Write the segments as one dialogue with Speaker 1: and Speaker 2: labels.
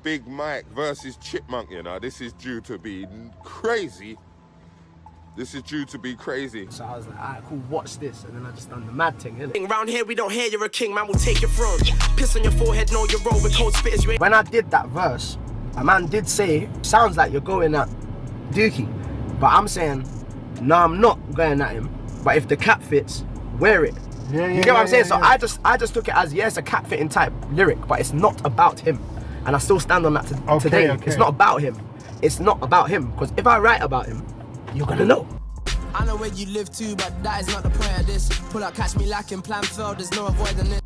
Speaker 1: Big Mike versus Chipmunk, you know, this is due to be crazy. This is due to be crazy.
Speaker 2: So I was like, alright, cool, watch this. And then I just done the mad thing, innit?
Speaker 3: Round here, we don't hear you're a king, man, we'll take your throne. Piss on your forehead, know your role with cold spitters. You ain't.
Speaker 2: When I did that verse, a man did say, sounds like you're going at Dookie. But I'm saying, no, I'm not going at him. But if the cap fits, wear it. You get what I'm saying? So I just took it as, yes, a cap fitting type lyric, but it's not about him. And I still stand on that today. Okay. It's not about him. It's not about him. Because if I write about him, you're gonna know.
Speaker 3: I know where you live too, but that is not the point of this. Pull up, catch me lacking, plan fail, there's no avoiding it.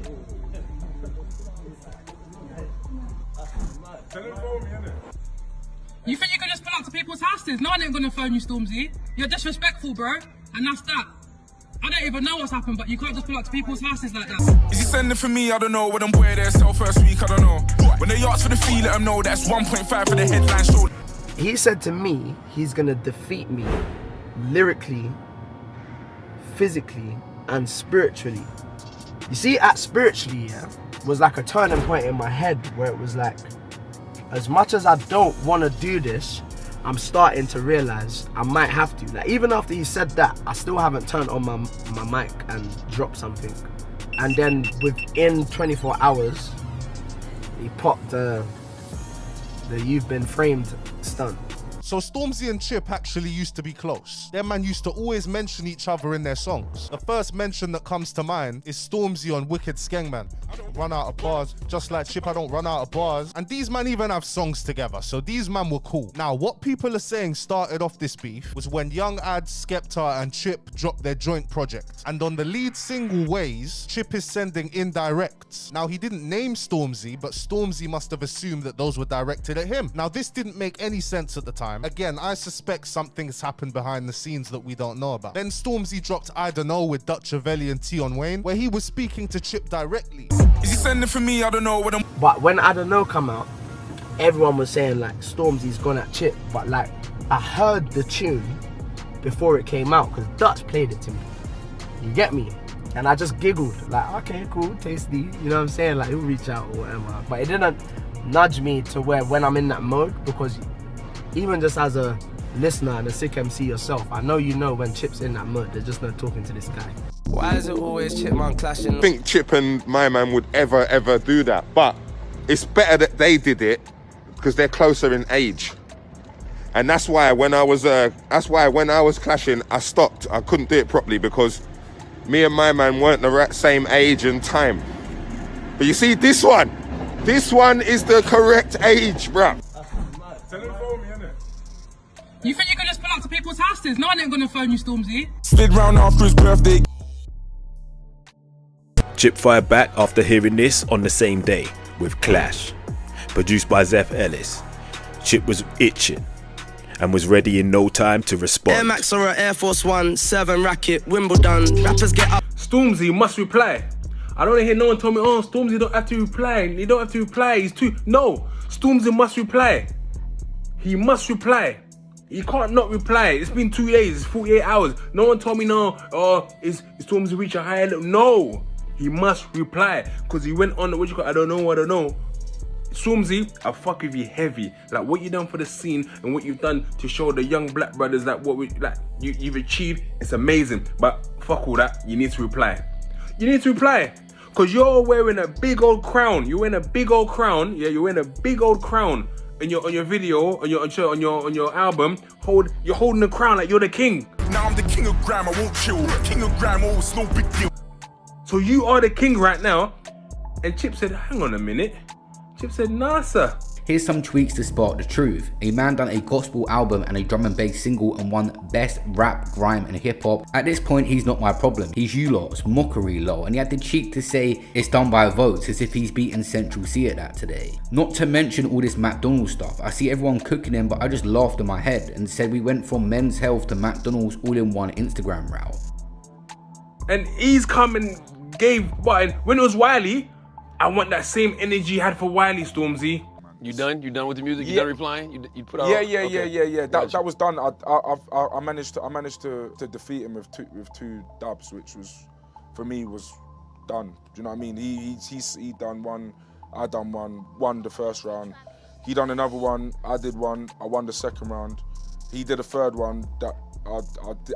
Speaker 4: You think you can just pull up to people's houses? No one ain't gonna phone you, Stormzy. You're disrespectful, bro. And that's that. I don't even know what's happened, but you can't just pull up to people's houses like that.
Speaker 5: Is he sending for me? I don't know. When I'm boy there, sell first week, I don't know. When they ask for the fee, let them know that's 1.5 for the headline show.
Speaker 2: He said to me, he's gonna defeat me lyrically, physically, and spiritually. You see, at spiritually, yeah, was like a turning point in my head where it was like, as much as I don't want to do this, I'm starting to realize I might have to. Like, even after he said that, I still haven't turned on my mic and dropped something. And then within 24 hours, he popped the "You've Been Framed" stunt.
Speaker 6: So Stormzy and Chip actually used to be close. Their man used to always mention each other in their songs. The first mention that comes to mind is Stormzy on Wicked Skengman. I don't run out of bars, just like Chip, I don't run out of bars. And these men even have songs together, so these men were cool. Now, what people are saying started off this beef was when Young Ad, Skepta and Chip dropped their joint project. And on the lead single Ways, Chip is sending indirects. Now, he didn't name Stormzy, but Stormzy must have assumed that those were directed at him. Now, this didn't make any sense at the time. Again, I suspect something's happened behind the scenes that we don't know about. Then Stormzy dropped I Don't Know with Dutch Avelli and Tion Wayne, where he was speaking to Chip directly.
Speaker 5: Is he sending for me? I don't know.
Speaker 2: But when I Don't Know come out, everyone was saying like Stormzy's gone at Chip. But like, I heard the tune before it came out because Dutch played it to me. You get me? And I just giggled like, okay, cool, tasty. You know what I'm saying? Like, he'll reach out or whatever. But it didn't nudge me to where when I'm in that mode, because even just as a listener and a sick MC yourself, I know you know when Chip's in that mode, there's just no talking to this guy.
Speaker 3: Why is it always Chipmunk clashing?
Speaker 1: I think Chip and my man would ever do that, but it's better that they did it because they're closer in age. And that's why when I was clashing, I stopped. I couldn't do it properly because me and my man weren't the same age and time. But you see, this one is the correct age, bruh.
Speaker 4: You think you can just pull up to people's houses? No one ain't gonna phone you, Stormzy.
Speaker 5: Slid round after his birthday.
Speaker 7: Chip fired back after hearing this on the same day with Clash. Produced by Zeph Ellis. Chip was itching and was ready in no time to respond.
Speaker 3: Air Max or Air Force One, 7 racket, Wimbledon, rappers get up.
Speaker 8: Stormzy must reply. I don't want to hear no one tell me, oh, Stormzy don't have to reply. He don't have to reply, he's too... No, Stormzy must reply. He must reply. He can't not reply. It's been 2 days, it's 48 hours. No one told me no, is Stormzy reach a higher level? No, he must reply. Because he went on, I don't know. Stormzy, I fuck with you heavy. Like what you done for the scene and what you've done to show the young black brothers that you've achieved, it's amazing. But fuck all that, you need to reply. You need to reply. Because you're wearing a big old crown. You're wearing a big old crown. Yeah, you're wearing a big old crown. On your video, on your album, you're holding the crown like you're the king.
Speaker 5: Now I'm the king of grime, I won't chill. King of grime, oh, it's no big deal.
Speaker 8: So you are the king right now. And Chip said, hang on a minute. Chip said, nah, sir.
Speaker 9: Here's some tweaks to spark the truth. A man done a gospel album and a drum and bass single and won best rap, grime and hip hop. At this point, he's not my problem. He's you lot's mockery lol. And he had the cheek to say it's done by votes as if he's beaten Central C at that today. Not to mention all this McDonald's stuff. I see everyone cooking him, but I just laughed in my head and said we went from Men's Health to McDonald's all in one Instagram route.
Speaker 8: And he's come and gave, when it was Wiley, I want that same energy you had for Wiley, Stormzy.
Speaker 10: You done? You done with the music? You done replying? You put out?
Speaker 11: Yeah. That was done. I managed to defeat him with two dubs, which was for me was done. Do you know what I mean? He done one, I done one, won the first round, He done another one, I did one, I won the second round. He did a third one that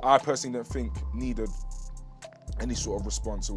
Speaker 11: I personally didn't think needed any sort of response.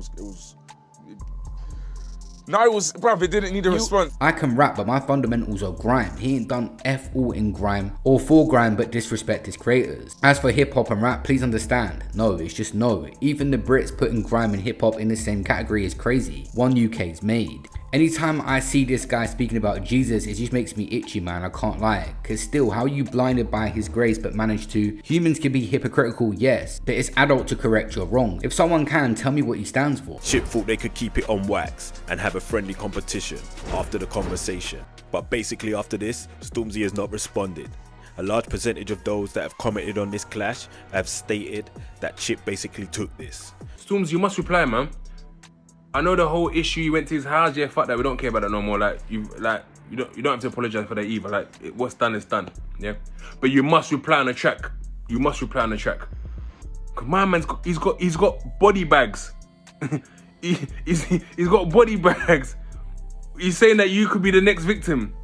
Speaker 11: Bruv, it didn't need a response.
Speaker 9: I can rap, but my fundamentals are grime. He ain't done F all in grime or for grime, but disrespect his creators. As for hip hop and rap, please understand. No, it's just no. Even the Brits putting grime and hip hop in the same category is crazy. One UK's made. Anytime I see this guy speaking about Jesus, it just makes me itchy, man, I can't lie. Cause still, how are you blinded by his grace but manage to? Humans can be hypocritical, yes, but it's adult to correct your wrong. If someone can, tell me what he stands for.
Speaker 7: Chip thought they could keep it on wax and have a friendly competition after the conversation. But basically after this, Stormzy has not responded. A large percentage of those that have commented on this clash have stated that Chip basically took this.
Speaker 8: Stormzy, you must reply, man. I know the whole issue, you went to his house, yeah, fuck that, we don't care about that no more. Like, you don't have to apologize for that either. Like, what's done is done, yeah? But you must reply on the track. You must reply on the track. Cause my man's he's got body bags. he's got body bags. He's saying that you could be the next victim.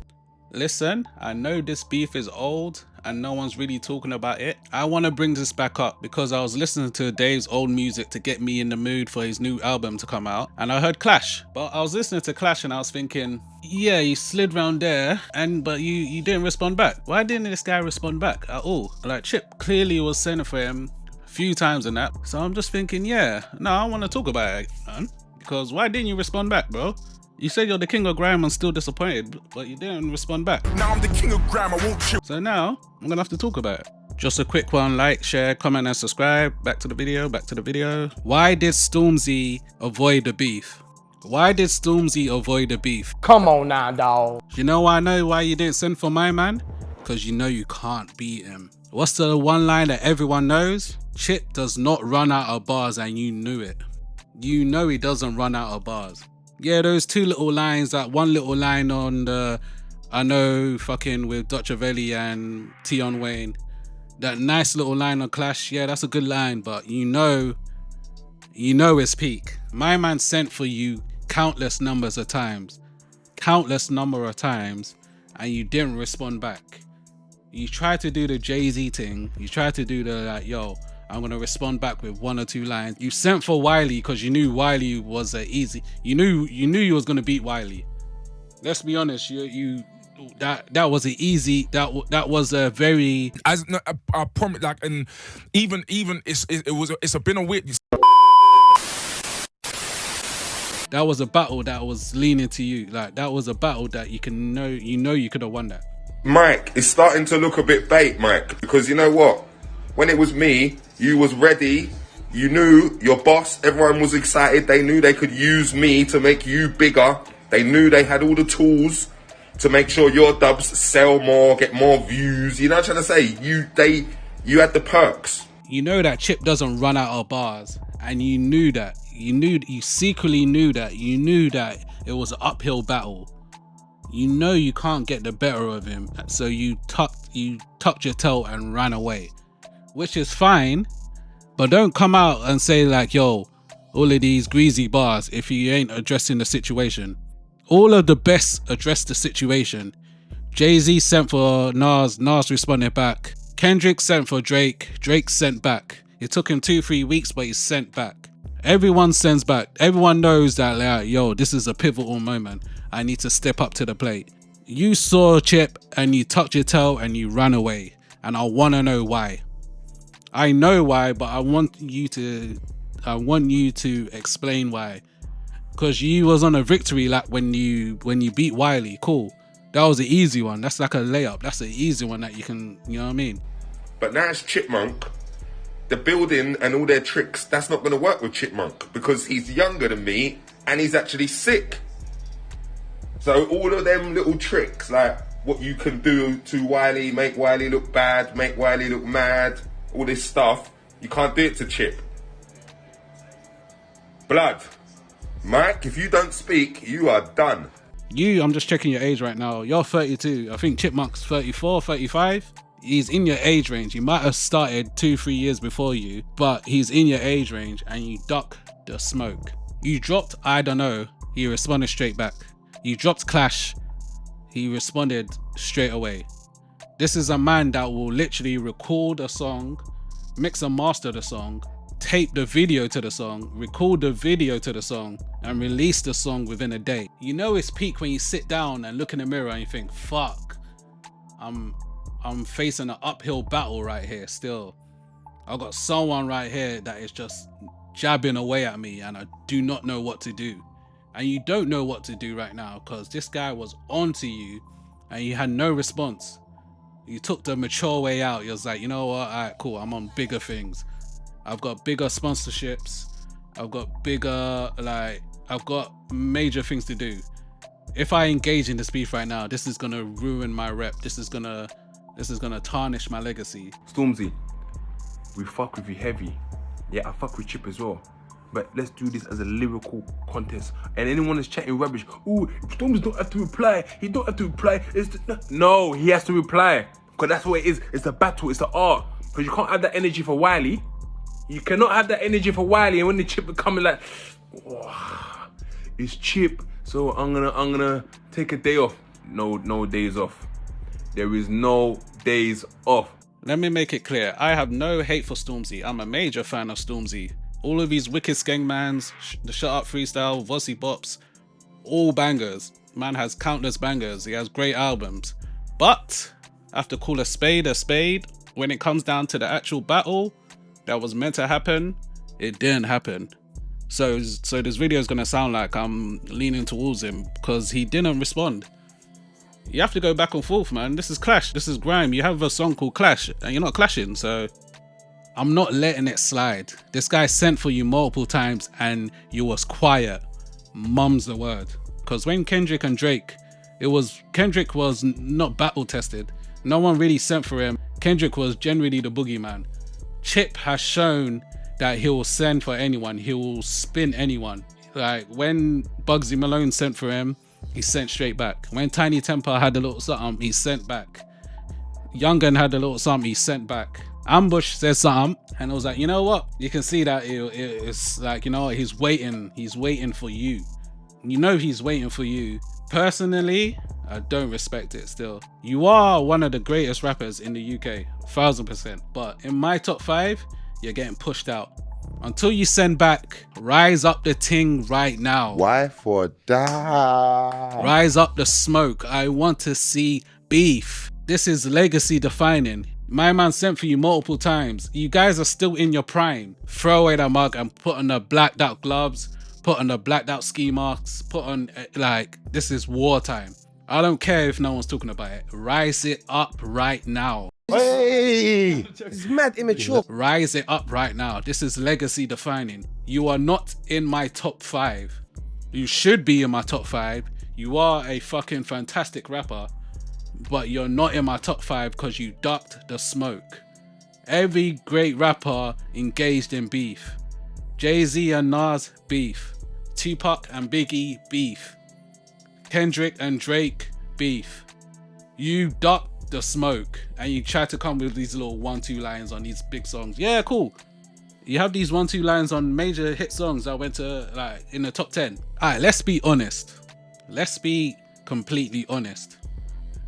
Speaker 12: Listen, I know this beef is old and no one's really talking about it. I want to bring this back up because I was listening to Dave's old music to get me in the mood for his new album to come out, and I heard Clash. But I was listening to Clash and I was thinking, yeah, you slid round there, but you didn't respond back. Why didn't this guy respond back at all? Like, Chip clearly was sending for him a few times in that. So I'm just thinking, yeah, no, I want to talk about it, man. Because why didn't you respond back, bro? You said you're the king of grime and still disappointed, but you didn't respond back.
Speaker 5: Now I'm the king of grime, I won't chill.
Speaker 12: So now, I'm gonna have to talk about it. Just a quick one, like, share, comment and subscribe. Back to the video. Why did Stormzy avoid the beef? Why did Stormzy avoid the beef?
Speaker 2: Come on now, dawg.
Speaker 12: You know why I know why you didn't send for my man? Because you know you can't beat him. What's the one line that everyone knows? Chip does not run out of bars, and you knew it. You know he doesn't run out of bars. Yeah, those two little lines, that one little line on the, I know, fucking with Dr. Velli and Tion Wayne. That nice little line on Clash, yeah, that's a good line, but you know it's peak. My man sent for you countless number of times, and you didn't respond back. You tried to do the Jay-Z thing. You tried to do the, like, yo, I'm gonna respond back with one or two lines. You sent for Wiley because you knew Wiley was easy. You knew you was gonna beat Wiley. Let's be honest. That was an easy. That was a very.
Speaker 5: I promise. Like, and even it's been a weird.
Speaker 12: That was a battle that was leaning to you. Like, that was a battle that you could have won that.
Speaker 1: Mike, it's starting to look a bit bait, Mike, because you know what? When it was me, you was ready, you knew your boss, everyone was excited, they knew they could use me to make you bigger, they knew they had all the tools to make sure your dubs sell more, get more views, you know what I'm trying to say? You had the perks.
Speaker 12: You know that Chip doesn't run out of bars, and you knew that. You secretly knew that. You knew that it was an uphill battle. You know you can't get the better of him, so you tucked your tail and ran away. Which is fine, but don't come out and say like, yo, all of these greasy bars if you ain't addressing the situation. All of the best address the situation. Jay-Z sent for Nas responded back. Kendrick sent for Drake sent back. It took him 2-3 weeks, but he sent back. Everyone sends back. Everyone knows that, like, yo, this is a pivotal moment. I need to step up to the plate. You saw Chip and you tucked your tail and you ran away. And I want to know why. I know why, but I want you to explain why. Because you was on a victory lap when you beat Wiley. Cool. That was an easy one. That's like a layup. That's an easy one that you can, you know what I mean?
Speaker 1: But now it's Chipmunk. The building and all their tricks, that's not going to work with Chipmunk because he's younger than me and he's actually sick. So all of them little tricks, like what you can do to Wiley, make Wiley look bad, make Wiley look mad, all this stuff, you can't do it to Chip. Blood. Mike, if you don't speak, you are done.
Speaker 12: I'm just checking your age right now. You're 32. I think Chipmunk's 34, 35. He's in your age range. He might have started 2-3 years before you, but he's in your age range and you duck the smoke. You dropped I Don't Know. He responded straight back. You dropped Clash. he responded straight away. This is a man that will literally record a song, mix and master the song, tape the video to the song, record the video to the song, and release the song within a day. You know it's peak when you sit down and look in the mirror and you think, fuck, I'm facing an uphill battle right here still. I got someone right here that is just jabbing away at me and I do not know what to do. And you don't know what to do right now because this guy was onto you and you had no response. You took the mature way out. You was like, you know what, alright, cool, I'm on bigger things. I've got bigger sponsorships. I've got bigger, I've got major things to do. If I engage in this beef right now, this is gonna ruin my rep. This is gonna tarnish my legacy.
Speaker 8: Stormzy, we fuck with you heavy. Yeah, I fuck with Chip as well. But let's do this as a lyrical contest. And anyone that's chatting rubbish, ooh, Stormzy don't have to reply. He don't have to reply. No, he has to reply. Because that's what it is. It's a battle. It's the art. Because you can't have that energy for Wiley. You cannot have that energy for Wiley. And when the Chip are coming like, oh, it's Chip. So I'm gonna take a day off. No days off. There is no days off.
Speaker 12: Let me make it clear. I have no hate for Stormzy. I'm a major fan of Stormzy. All of these wicked skengmans, the Shut Up Freestyle, Vossi Bops, all bangers. Man has countless bangers. He has great albums. But I have to call a spade when it comes down to the actual battle that was meant to happen. It didn't happen. So this video is gonna sound like I'm leaning towards him because he didn't respond. You have to go back and forth, man. This is Clash. This is grime. You have a song called Clash and you're not clashing, so I'm not letting it slide. This guy sent for you multiple times and you was quiet. Mum's the word. Because when Kendrick and Drake, Kendrick was not battle tested. No one really sent for him. Kendrick was generally the boogeyman. Chip has shown that he will send for anyone. He will spin anyone. Like when Bugsy Malone sent for him, he sent straight back. When Tiny Temper had a little something, he sent back. Young Gun had a little something, he sent back. Ambush said something, and I was like, you know what? You can see that it's like, you know what? He's waiting for you. You know he's waiting for you. Personally, I don't respect it still. You are one of the greatest rappers in the UK, 1000%. But in my top 5, you're getting pushed out. Until you send back, rise up the ting right now.
Speaker 1: Why for that?
Speaker 12: Rise up the smoke. I want to see beef. This is legacy defining. My man sent for you multiple times. You guys are still in your prime. Throw away that mug and put on the blacked out gloves, put on the blacked out ski masks, put on, this is wartime. I don't care if no one's talking about it. Rise it up right now.
Speaker 1: Hey!
Speaker 2: It's mad immature.
Speaker 12: Rise it up right now. This is legacy defining. You are not in my top 5. You should be in my top 5. You are a fucking fantastic rapper, but you're not in my top 5 because you ducked the smoke. Every great rapper engaged in beef. Jay-Z and Nas, beef. Tupac and Biggie, beef. Kendrick and Drake, beef. You ducked the smoke and you try to come with these little 1-2 lines on these big songs. Yeah, cool. You have these 1-2 lines on major hit songs that went to in the top 10. Alright, let's be honest. Let's be completely honest.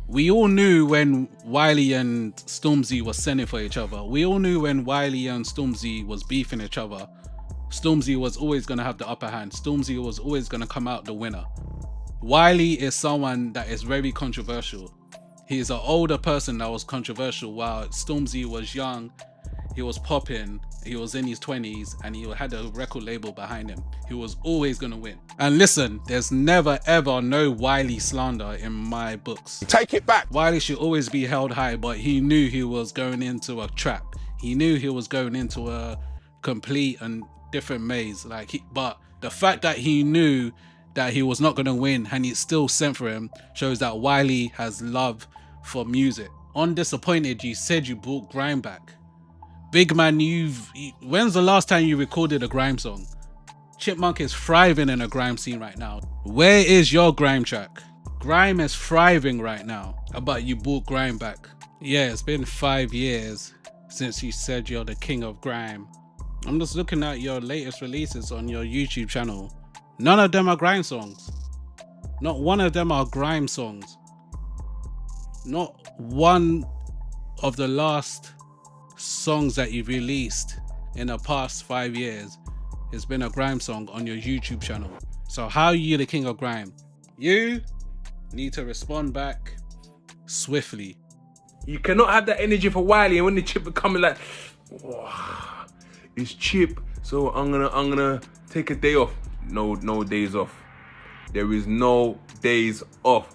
Speaker 12: We all knew when Wiley and Stormzy was sending for each other. We all knew when Wiley and Stormzy was beefing each other. Stormzy was always going to have the upper hand. Stormzy was always going to come out the winner. Wiley is someone that is very controversial. He is an older person that was controversial while Stormzy was young. He was popping, he was in his 20s and he had a record label behind him. He was always going to win. And listen, there's never ever no Wiley slander in my books.
Speaker 1: Take it back.
Speaker 12: Wiley should always be held high, but he knew he was going into a trap. He knew he was going into a complete and different maze. But the fact that he knew that he was not going to win and he still sent for him shows that Wiley has love for music. On Dissapointed, you said you brought grime back. Big man, when's the last time you recorded a grime song? Chipmunk is thriving in a grime scene right now. Where is your grime track? Grime is thriving right now. But you brought grime back. Yeah, it's been 5 years since you said you're the king of grime. I'm just looking at your latest releases on your YouTube channel. None of them are grime songs. Not one of them are grime songs. Not one of the last songs that you've released in the past 5 years has been a grime song on your YouTube channel. So how are you the king of grime? You need to respond back swiftly.
Speaker 8: You cannot have that energy for Wiley, and when the chip are coming like, oh, it's chip, so I'm gonna take a day off. No days off. There is no days off.